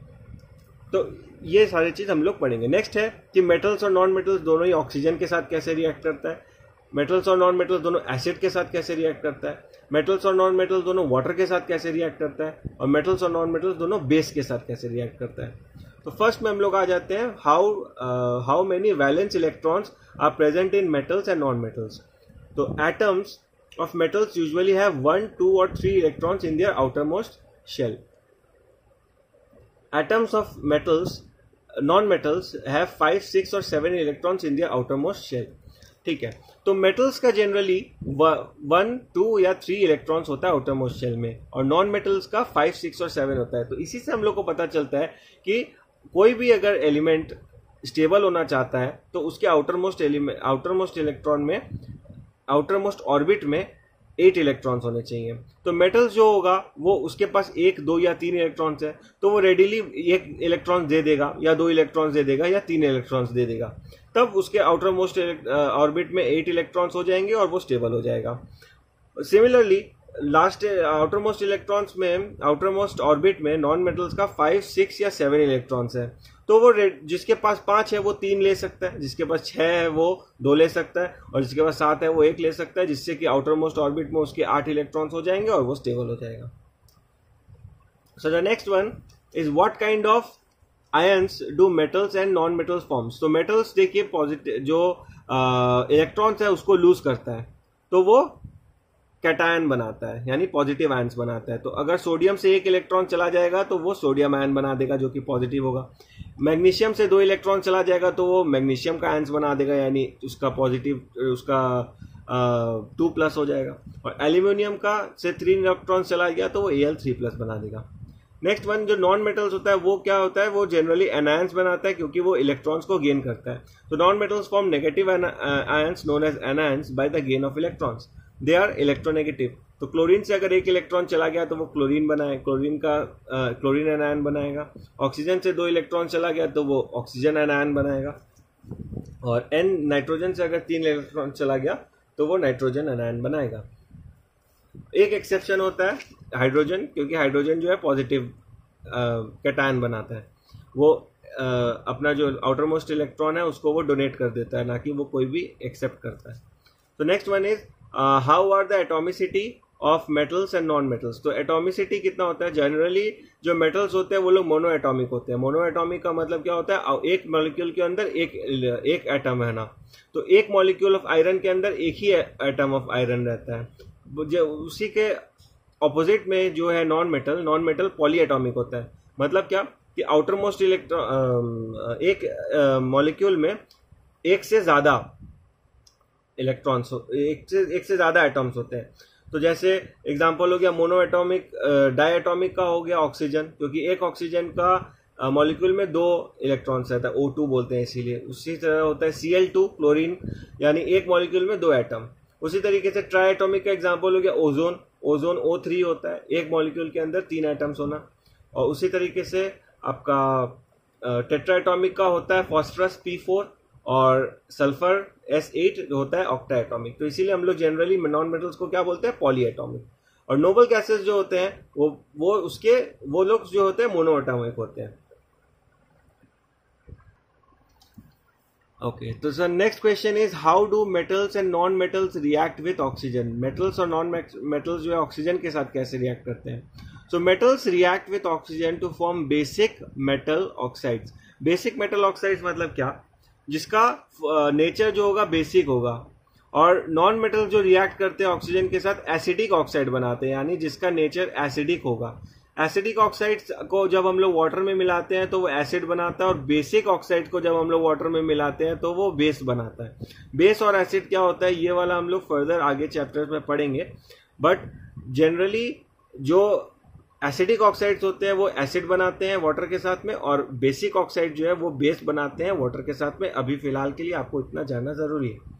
तो ये सारी चीज हम लोग पढ़ेंगे। नेक्स्ट है कि मेटल्स और नॉन मेटल्स दोनों ही ऑक्सीजन के साथ कैसे रिएक्ट करता है। मेटल्स और नॉन मेटल्स दोनों एसिड के साथ कैसे रिएक्ट करता है। मेटल्स और नॉन मेटल्स दोनों वाटर के साथ कैसे रिएक्ट करता है। और मेटल्स और नॉन मेटल्स दोनों बेस के साथ कैसे रिएक्ट करता है। तो फर्स्ट में हम लोग आ जाते हैं how many valence electrons are present in metals and non metals. तो atoms of metals usually have 1, 2 or 3 electrons in their outermost shell. Atoms of metals, non-metals have 5, 6 or 7 electrons in their outermost shell. ठीक है, तो metals का generally 1, 2 या 3 electrons होता है outermost shell में, और नॉन मेटल्स का 5, 6 और 7 होता है। तो इसी से हम लोग को पता चलता है कि कोई भी अगर एलिमेंट स्टेबल होना चाहता है तो उसके आउटरमोस्ट इलेक्ट्रॉन में, आउटरमोस्ट ऑर्बिट में 8 इलेक्ट्रॉन्स होने चाहिए। तो मेटल्स जो होगा वो उसके पास 1, 2 या 3 इलेक्ट्रॉन्स है तो वो रेडिली 1 इलेक्ट्रॉन दे देगा या 2 इलेक्ट्रॉन्स दे देगा या 3 इलेक्ट्रॉन्स दे देगा। तब उसके आउटरमोस्ट ऑर्बिट में 8 इलेक्ट्रॉन्स हो जाएंगे और वो स्टेबल हो जाएगा। सिमिलरली लास्ट आउटरमोस्ट इलेक्ट्रॉन्स में, आउटरमोस्ट ऑर्बिट में नॉन मेटल्स का 5, 6 या 7 इलेक्ट्रॉन्स है। तो वो जिसके पास 5 है वो 3 ले सकता है, जिसके पास 6 है वो 2 ले सकता है, और जिसके पास 7 है वो 1 ले सकता है, जिससे कि आउटरमोस्ट ऑर्बिट में उसके 8 इलेक्ट्रॉन्स हो जाएंगे और वो स्टेबल हो जाएगा। So the next one is what kind of ions do metals and non metals forms. तो मेटल्स देखिए पॉजिटिव जो इलेक्ट्रॉन्स है उसको लूज करता है तो वो कैटायन बनाता है, यानी पॉजिटिव आयंस बनाता है। तो अगर सोडियम से 1 इलेक्ट्रॉन चला जाएगा तो वो सोडियम आयन बना देगा जो कि पॉजिटिव होगा। मैग्नीशियम से 2 इलेक्ट्रॉन चला जाएगा तो वो मैग्नीशियम का आयंस बना देगा, यानी उसका पॉजिटिव, उसका 2+ हो जाएगा। और एल्यूमिनियम का से 3 इलेक्ट्रॉन चला गया तो वो Al3+ बना देगा। नेक्स्ट वन जो नॉन मेटल्स होता है वो क्या होता है, वो जनरली एनायंस बनाता है क्योंकि वो इलेक्ट्रॉन्स को गेन करता है। तो non metals form negative ions known as anions by the gain of electrons. They are electronegative. तो क्लोरीन से अगर 1 इलेक्ट्रॉन चला गया तो वो क्लोरीन बनाए, क्लोरीन एनायन बनाएगा। ऑक्सीजन से 2 इलेक्ट्रॉन चला गया तो वो ऑक्सीजन एनायन बनाएगा। और नाइट्रोजन से अगर 3 इलेक्ट्रॉन चला गया तो वो नाइट्रोजन एनायन बनाएगा। एक एक्सेप्शन होता है हाइड्रोजन, क्योंकि हाइड्रोजन जो है पॉजिटिव कैटायन बनाता है। वो अपना जो आउटरमोस्ट इलेक्ट्रॉन है उसको वो डोनेट कर देता है, ना कि वो कोई भी एक्सेप्ट करता है। तो next one is how are the atomicity of metals and non metals. तो एटॉमिसिटी कितना होता है, जनरली जो मेटल्स होते हैं वो लोग मोनो एटॉमिक होते हैं। मोनो एटॉमिक का मतलब क्या होता है, एक मॉलिक्यूल के अंदर एक एटम है ना। तो एक मॉलिक्यूल ऑफ आयरन के अंदर एक ही एटम ऑफ आयरन रहता है। उसी के ऑपोजिट में जो है नॉन मेटल पॉली एटॉमिक होता है। मतलब क्या कि आउटरमोस्ट एक मॉलिक्यूल में एक से ज्यादा इलेक्ट्रॉन्स, एक से ज्यादा एटम्स होते हैं। तो जैसे एग्जांपल हो गया मोनो एटॉमिक, डाई एटॉमिक का हो गया ऑक्सीजन, क्योंकि एक ऑक्सीजन का मॉलिक्यूल में 2 इलेक्ट्रॉन्स रहता है, O2 बोलते हैं इसीलिए। उसी तरह होता है Cl2 क्लोरीन, यानी एक मॉलिक्यूल में 2 एटम। उसी तरीके से ट्राई एटॉमिक का एग्जांपल हो गया ओजोन O3 होता है, एक मॉलिक्यूल के अंदर 3 एटम्स होना। और उसी तरीके से आपका टेट्रा एटॉमिक का होता है फॉस्फरस P4, और सल्फर S8 जो होता है ऑक्टा एटॉमिक। तो इसीलिए हम लोग जनरली नॉन मेटल्स को क्या बोलते हैं, पॉली एटॉमिक। और नोबल गैसेस जो होते हैं वो लोग जो होते हैं मोनो एटॉमिक होते हैं। ओके, तो sir next question is how do metals and non metals react with oxygen. Metals और नॉन मेटल्स जो है ऑक्सीजन के साथ कैसे रिएक्ट करते हैं। So metals react with oxygen to form basic metal oxides. Basic metal oxides मतलब क्या, जिसका नेचर जो होगा बेसिक होगा। और नॉन मेटल जो रिएक्ट करते हैं ऑक्सीजन के साथ एसिडिक ऑक्साइड बनाते हैं, यानी जिसका नेचर एसिडिक होगा। एसिडिक ऑक्साइड को जब हम लोग वाटर में मिलाते हैं तो वो एसिड बनाता है, और बेसिक ऑक्साइड को जब हम लोग वाटर में मिलाते हैं तो वो बेस बनाता है। बेस और एसिड क्या होता है ये वाला हम लोग फर्दर आगे चैप्टर्स में पढ़ेंगे। बट जनरली जो एसिडिक ऑक्साइड्स होते हैं वो एसिड बनाते हैं वाटर के साथ में, और बेसिक ऑक्साइड जो है वो बेस बनाते हैं वाटर के साथ में। अभी फिलहाल के लिए आपको इतना जानना जरूरी है।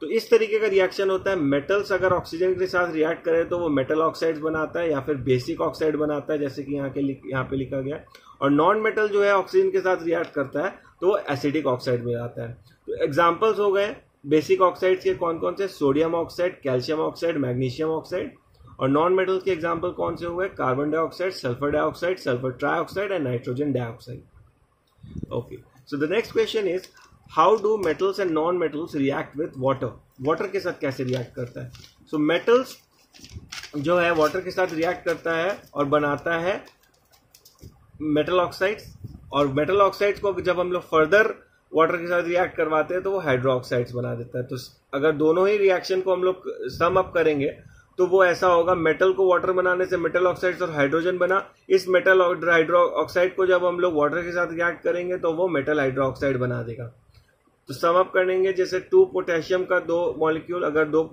तो इस तरीके का रिएक्शन होता है। मेटल्स अगर ऑक्सीजन के साथ रिएक्ट करे तो वो मेटल ऑक्साइड्स बनाता है या फिर बेसिक ऑक्साइड बनाता है, जैसे कि यहाँ पे लिखा गया है। और नॉन मेटल जो है ऑक्सीजन के साथ रिएक्ट करता है तो वो एसिडिक ऑक्साइड में आता है। तो एग्जाम्पल्स हो गए बेसिक ऑक्साइड्स के कौन कौन से, sodium oxide, calcium oxide, magnesium oxide. और नॉन मेटल्स के एग्जाम्पल कौन से हुए, carbon dioxide, sulphur trioxide and nitrogen dioxide. Okay, so the next question is how do metals and non metals react with water. Water के साथ कैसे react करता है। सो मेटल्स जो है वाटर के साथ रिएक्ट करता है और बनाता है मेटल ऑक्साइड्स, और मेटल ऑक्साइड्स को जब हम लोग फर्दर वाटर के साथ रिएक्ट करवाते हैं तो वो हाइड्रो ऑक्साइड्स बना देता है। तो अगर दोनों ही रिएक्शन को हम लोग सम अप करेंगे तो वो ऐसा होगा, मेटल को वाटर बनाने से मेटल ऑक्साइड्स और हाइड्रोजन बना। इस मेटल और हाइड्रो ऑक्साइड को जब हम लोग वाटर के साथ रिएक्ट करेंगे तो वो मेटल हाइड्रो ऑक्साइड बना देगा। तो सम अप करेंगे, जैसे 2 पोटेशियम का 2 मॉलिक्यूल अगर 2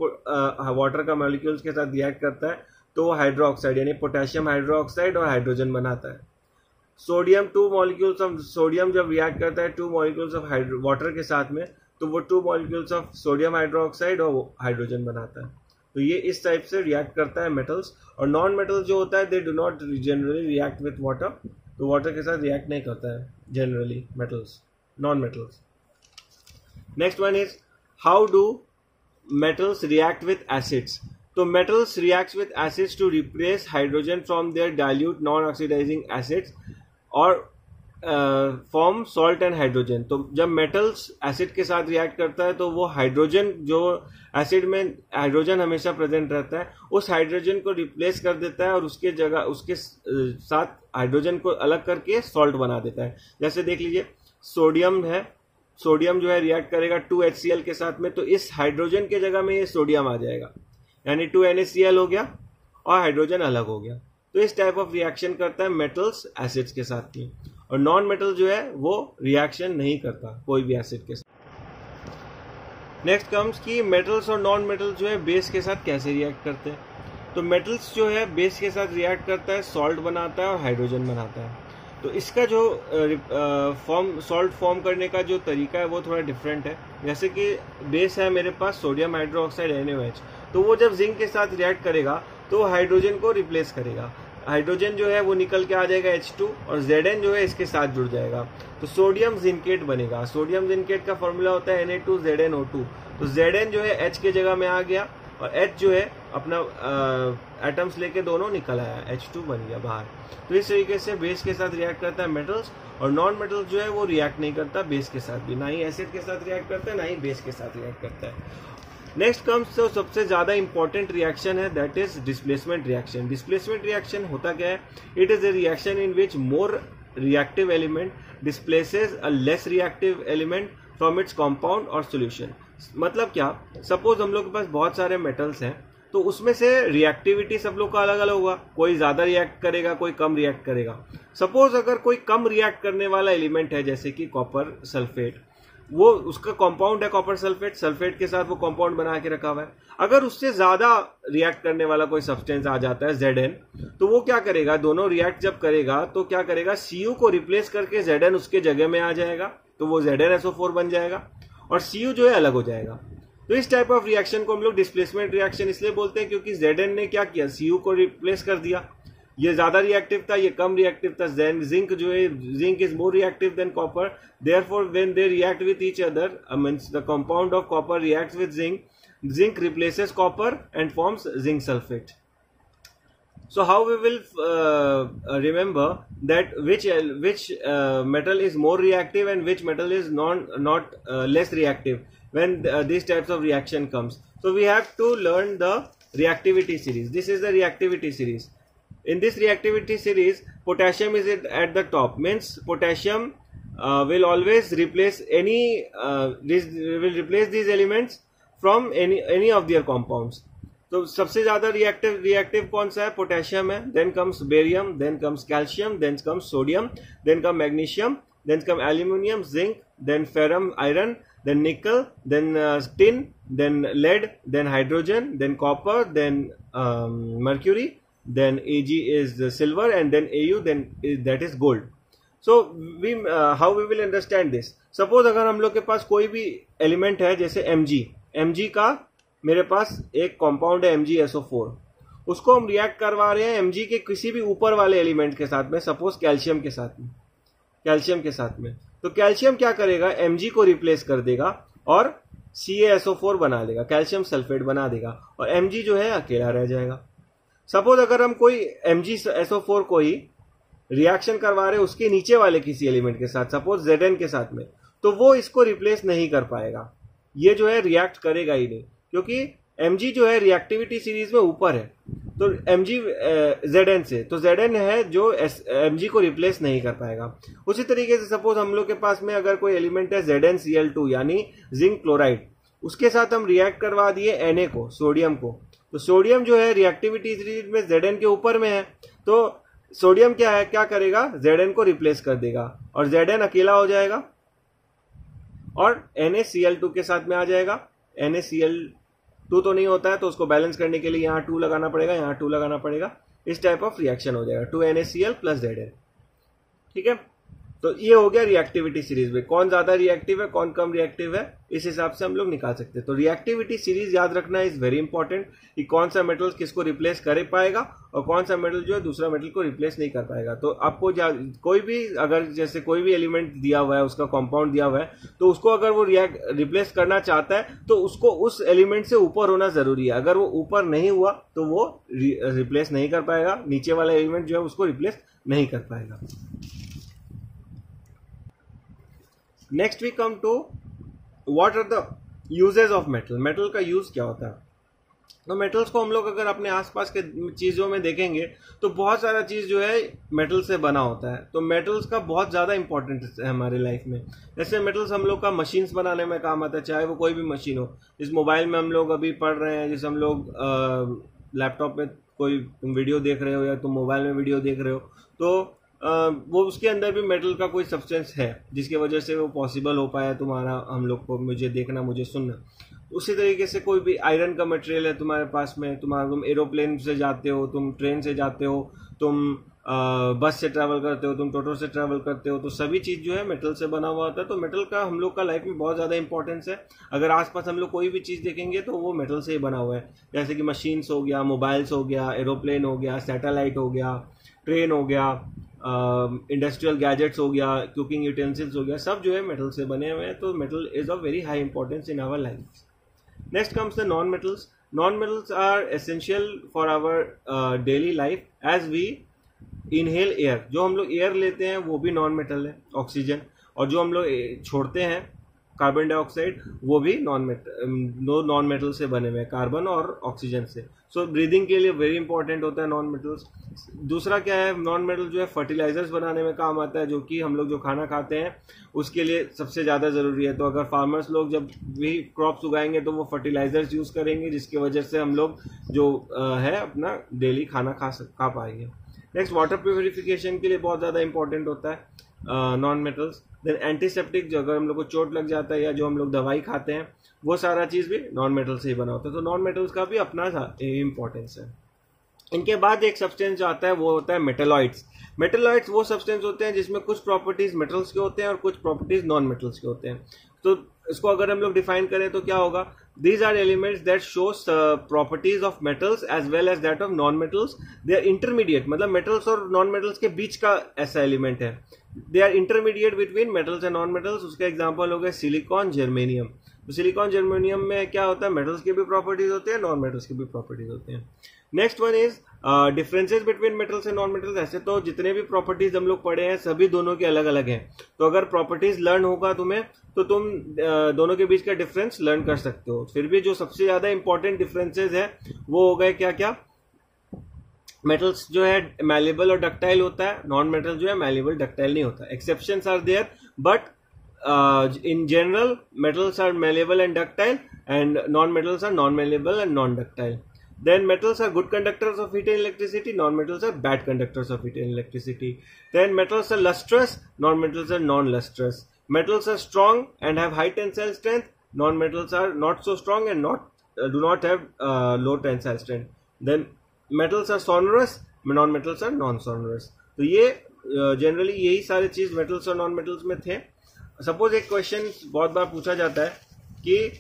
वाटर का मॉलिक्यूल्स के साथ रिएक्ट करता है तो वो हाइड्रो ऑक्साइड यानी पोटेशियम हाइड्रो ऑक्साइड और हाइड्रोजन बनाता है। सोडियम 2 मॉलिक्यूल्स ऑफ सोडियम जब रिएक्ट करता है 2 मॉलिक्यूल्स ऑफ वाटर के साथ में तो वो 2 molecules of sodium hydro oxide और हाइड्रोजन बनाता है। तो ये इस टाइप से रिएक्ट करता है मेटल्स। और नॉन मेटल्स जो होता है they do not generally react with water, तो वाटर के साथ रिएक्ट नहीं करता है generally metals, non metals. Next one is how do metals react with acids. तो metals react with acids to replace hydrogen from their dilute non oxidizing acids और form salt and hydrogen. तो जब metals acid के साथ react करता है तो वो हाइड्रोजन, जो एसिड में हाइड्रोजन हमेशा प्रेजेंट रहता है, उस हाइड्रोजन को रिप्लेस कर देता है और उसके जगह उसके साथ हाइड्रोजन को अलग करके सॉल्ट बना देता है। जैसे देख लीजिए सोडियम है, सोडियम जो है रिएक्ट करेगा 2HCl के साथ में, तो इस हाइड्रोजन के जगह में ये सोडियम आ जाएगा यानी 2NaCl हो गया और हाइड्रोजन अलग हो गया। तो इस टाइप ऑफ रिएक्शन करता है मेटल्स एसिड्स के साथ में। और नॉन मेटल जो है वो रिएक्शन नहीं करता कोई भी एसिड के साथ। नेक्स्ट कम्स कि मेटल्स और नॉन मेटल जो है बेस के साथ कैसे रिएक्ट करते हैं। तो मेटल्स जो है बेस के साथ रिएक्ट करता है, सॉल्ट बनाता है और हाइड्रोजन बनाता है। तो इसका जो सॉल्ट फॉर्म करने का जो तरीका है वो थोड़ा डिफरेंट है। जैसे कि बेस है मेरे पास सोडियम हाइड्रो ऑक्साइड NaOH, तो वो जब जिंक के साथ रिएक्ट करेगा तो हाइड्रोजन को रिप्लेस करेगा। हाइड्रोजन जो है वो निकल के आ जाएगा H2 और Zn जो है इसके साथ जुड़ जाएगा, तो सोडियम जिंकेट बनेगा। सोडियम जिंकेट का फॉर्मूला होता है Na2ZnO2। तो Zn जो है H के जगह में आ गया और H जो है अपना एटम्स लेके दोनों निकल आया, H2 बन गया बाहर। तो इस तरीके से बेस के साथ रिएक्ट करता है मेटल्स, और नॉन मेटल्स जो है वो रिएक्ट नहीं करता बेस के साथ भी, ना ही एसिड के साथ रिएक्ट करता है ना ही बेस के साथ रिएक्ट करता है। नेक्स्ट कम्स तो सबसे ज्यादा इंपॉर्टेंट रिएक्शन है, that is displacement reaction. Displacement reaction होता क्या है, it is a reaction in which more reactive element displaces a less reactive element from its compound और सॉल्यूशन। मतलब क्या, सपोज हम लोग के पास बहुत सारे मेटल्स हैं तो उसमें से रिएक्टिविटी सब लोग का अलग अलग होगा, कोई ज्यादा रिएक्ट करेगा कोई कम रिएक्ट करेगा। सपोज अगर कोई कम रिएक्ट करने वाला एलिमेंट है जैसे कि कॉपर सल्फेट, वो उसका कंपाउंड है कॉपर सल्फेट, सल्फेट के साथ वो कंपाउंड बना के रखा हुआ है। अगर उससे ज्यादा रिएक्ट करने वाला कोई सब्सटेंस आ जाता है Zn, तो वो क्या करेगा, दोनों रिएक्ट जब करेगा तो क्या करेगा, Cu को रिप्लेस करके Zn उसके जगह में आ जाएगा, तो वो ZnSO4 बन जाएगा और Cu जो है अलग हो जाएगा। तो इस टाइप ऑफ रिएक्शन को हम लोग डिस्प्लेसमेंट रिएक्शन इसलिए बोलते हैं क्योंकि Zn ने क्या किया, Cu को रिप्लेस कर दिया। ये ज्यादा रिएक्टिव था, ये कम रिएक्टिव था। जिंक जो है, zinc is more reactive than copper, therefore when they react with each other, means the compound of copper reacts with zinc, zinc replaces copper and forms zinc sulphate. So how we will remember that which metal is more reactive and which metal is not less reactive when these types of reaction comes. So we have to learn the reactivity series. This is the reactivity series. In this reactivity series, potassium is at the top. Means potassium will always replace will replace these elements from any of their compounds. तो सबसे ज्यादा reactive कौन सा है, potassium है, then comes barium, then comes calcium, then comes sodium, then come magnesium, then come aluminium, zinc, then ferrum iron, then nickel, then tin, then lead, then hydrogen, then copper, then mercury, then Ag is the silver, and then Au that is gold. So we how we will understand this? Suppose अगर हम लोग के पास कोई भी element है, जैसे Mg का मेरे पास एक कॉम्पाउंड है MgSO4, उसको हम रिएक्ट करवा रहे हैं Mg के किसी भी ऊपर वाले एलिमेंट के साथ में, सपोज कैल्शियम के साथ में, तो कैल्शियम क्या करेगा, Mg को रिप्लेस कर देगा और CaSO4 बना देगा, कैल्शियम सल्फेट बना देगा, और Mg जो है अकेला रह जाएगा। सपोज अगर हम कोई MgSO4 को ही रिएक्शन करवा रहे हैं उसके नीचे वाले किसी एलिमेंट के साथ, सपोज Zn के साथ में, तो वो इसको रिप्लेस नहीं कर पाएगा, ये जो है रिएक्ट करेगा ही नहीं, क्योंकि Mg जो है रिएक्टिविटी सीरीज में ऊपर है, तो Mg Zn से, तो Zn है जो Mg को रिप्लेस नहीं कर पाएगा। उसी तरीके से सपोज हम लोग के पास में अगर कोई एलिमेंट है ZnCl2 यानी जिंक क्लोराइड, उसके साथ हम रिएक्ट करवा दिए Na को, सोडियम को, तो सोडियम जो है रिएक्टिविटी सीरीज में Zn के ऊपर में है, तो सोडियम क्या करेगा, Zn को रिप्लेस कर देगा और Zn अकेला हो जाएगा और NaCl2 के साथ में आ जाएगा। NaCl2 तो नहीं होता है, तो उसको बैलेंस करने के लिए यहाँ 2 लगाना पड़ेगा, यहाँ 2 लगाना पड़ेगा, इस टाइप ऑफ रिएक्शन हो जाएगा 2NaCl + Zn। ठीक है, तो ये हो गया रिएक्टिविटी सीरीज में कौन ज्यादा रिएक्टिव है, कौन कम रिएक्टिव है, इस हिसाब से हम लोग निकाल सकते हैं। तो रिएक्टिविटी सीरीज याद रखना इज वेरी इंपॉर्टेंट, कि कौन सा मेटल किसको रिप्लेस कर पाएगा और कौन सा मेटल जो है दूसरा मेटल को रिप्लेस नहीं कर पाएगा। तो आपको कोई भी अगर जैसे कोई भी एलिमेंट दिया हुआ है, उसका कंपाउंड दिया हुआ है, तो उसको अगर वो रिप्लेस करना चाहता है तो उसको उस एलिमेंट से ऊपर होना जरूरी है। अगर वो ऊपर नहीं हुआ तो वो रिप्लेस नहीं कर पाएगा, नीचे वाला एलिमेंट जो है उसको रिप्लेस नहीं कर पाएगा। Next we come to what are the uses of metal. Metal का यूज क्या होता है? तो मेटल्स को हम लोग अगर अपने आसपास के चीजों में देखेंगे तो बहुत सारा चीज जो है मेटल से बना होता है। तो मेटल्स का बहुत ज्यादा इंपॉर्टेंस है हमारे लाइफ में। जैसे मेटल्स हम लोग का मशीन्स बनाने में काम आता है, चाहे वो कोई भी मशीन हो। जिस मोबाइल में हम लोग अभी पढ़ रहे हैं, जिस हम लोग लैपटॉप में कोई तुम वीडियो देख रहे हो या तुम मोबाइल में वीडियो देख रहे हो, तो वो उसके अंदर भी मेटल का कोई सब्सटेंस है जिसकी वजह से वो पॉसिबल हो पाया तुम्हारा, हम लोग को, मुझे देखना, मुझे सुनना। उसी तरीके से कोई भी आयरन का मटेरियल है तुम्हारे पास में, तुम एरोप्लेन से जाते हो, तुम ट्रेन से जाते हो, तुम बस से ट्रैवल करते हो, तुम टोटो से ट्रैवल करते हो, तो सभी चीज जो है मेटल से बना हुआ होता है। तो मेटल का हम लोग का लाइफ में बहुत ज्यादा इंपॉर्टेंस है। अगर आसपास हम लोग कोई भी चीज देखेंगे तो वो मेटल से ही बना हुआ है। जैसे कि मशीन्स हो गया, मोबाइल्स हो गया, एरोप्लेन हो गया, सैटेलाइट हो गया, ट्रेन हो गया, इंडस्ट्रियल गैजेट्स हो गया, कुकिंग यूटेंसिल्स हो गया, सब जो है मेटल से बने हुए हैं। तो metal is of very high importance in our life. Next comes the non-metals. Non-metals are essential for our daily life as we inhale air. जो हम लोग एयर लेते हैं वो भी नॉन मेटल है, ऑक्सीजन, और जो हम लोग छोड़ते हैं कार्बन डाइऑक्साइड वो भी नॉन मेटल से बने हुए हैं, कार्बन और ऑक्सीजन से। सो ब्रीदिंग के लिए वेरी इंपॉर्टेंट होता है नॉन मेटल्स। दूसरा क्या है, नॉन मेटल जो है फर्टिलाइजर्स बनाने में काम आता है, जो कि हम लोग जो खाना खाते हैं उसके लिए सबसे ज़्यादा ज़रूरी है। तो अगर फार्मर्स लोग जब भी क्रॉप्स उगाएंगे तो वो फर्टिलाइजर्स यूज़ करेंगे, जिसकी वजह से हम लोग जो है अपना डेली खाना खा पाएंगे। नेक्स्ट, वाटर प्योरिफिकेशन के लिए बहुत ज़्यादा इंपॉर्टेंट होता है नॉन मेटल्स। देन एंटीसेप्टिक, जो अगर हम लोग को चोट लग जाता है या जो हम लोग दवाई खाते हैं वो सारा चीज़ भी नॉन मेटल से ही बना होता है। तो नॉन मेटल्स का भी अपना इम्पोर्टेंस है। इनके बाद एक सब्सटेंस जो आता है वो होता है मेटेलॉइड्स। मेटेलॉइड्स वो सब्सटेंस होते हैं जिसमें कुछ प्रॉपर्टीज मेटल्स के होते हैं और कुछ प्रॉपर्टीज नॉन मेटल्स के होते हैं। तो इसको अगर हम लोग डिफाइन करें तो क्या होगा, these are elements that shows properties of metals as well as that of non metals. They are intermediate, मतलब मेटल्स और नॉन मेटल्स के बीच का ऐसा एलिमेंट है। They are intermediate between metals and non metals. उसका एग्जाम्पल हो गया सिलिकॉन, जर्मेनियम। तो सिलिकॉन, जर्मेनियम में क्या होता है, मेटल्स की भी प्रॉपर्टीज होती है, नॉन मेटल्स की भी प्रॉपर्टीज होती हैं। Next one is differences between metals and non metals. ऐसे तो जितने भी प्रॉपर्टीज हम लोग पढ़े हैं सभी दोनों के अलग अलग हैं। तो अगर प्रॉपर्टीज लर्न होगा तुम्हें तो तुम दोनों के बीच का डिफरेंस लर्न कर सकते हो। फिर भी जो सबसे ज्यादा इंपॉर्टेंट डिफरेंसेस है वो हो गए क्या क्या, मेटल्स जो है मैलेबल और डक्टाइल होता है, नॉन मेटल जो है मैलेबल डक्टाइल नहीं होता। Exceptions are there, but in general metals are malleable and ductile and non-metals are non-malleable and non-ductile. Then metals are good conductors of heat and electricity, non-metals are bad conductors of heat and electricity. Then metals are lustrous, non-metals are non-lustrous. Metals are strong and have high tensile strength, non-metals are not so strong and do not have low tensile strength. Then metals are sonorous, non metals are non sonorous. तो ये generally यही सारे चीज metals और non metals में थे। Suppose एक question बहुत बार पूछा जाता है कि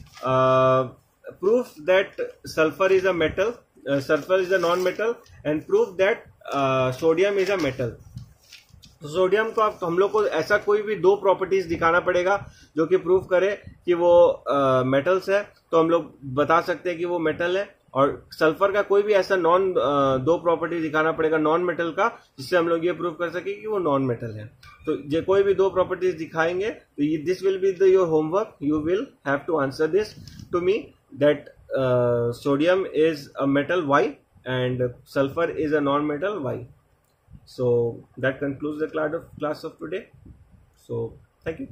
proof that sulphur is a metal, sulphur is a non metal, and proof that sodium is a metal. तो सोडियम को आप हम लोग को ऐसा कोई भी दो प्रॉपर्टीज दिखाना पड़ेगा जो कि प्रूफ करे कि वो मेटल्स है, तो हम लोग बता सकते हैं कि वो मेटल है। और सल्फर का कोई भी ऐसा दो प्रॉपर्टी दिखाना पड़ेगा नॉन मेटल का, जिससे हम लोग ये प्रूव कर सके कि वो नॉन मेटल है। तो ये कोई भी दो प्रॉपर्टीज दिखाएंगे तो this will be your homework. You will have to answer this to me that sodium is a metal, why, and sulfur is a non-metal, why. So that concludes the class of today. So thank you.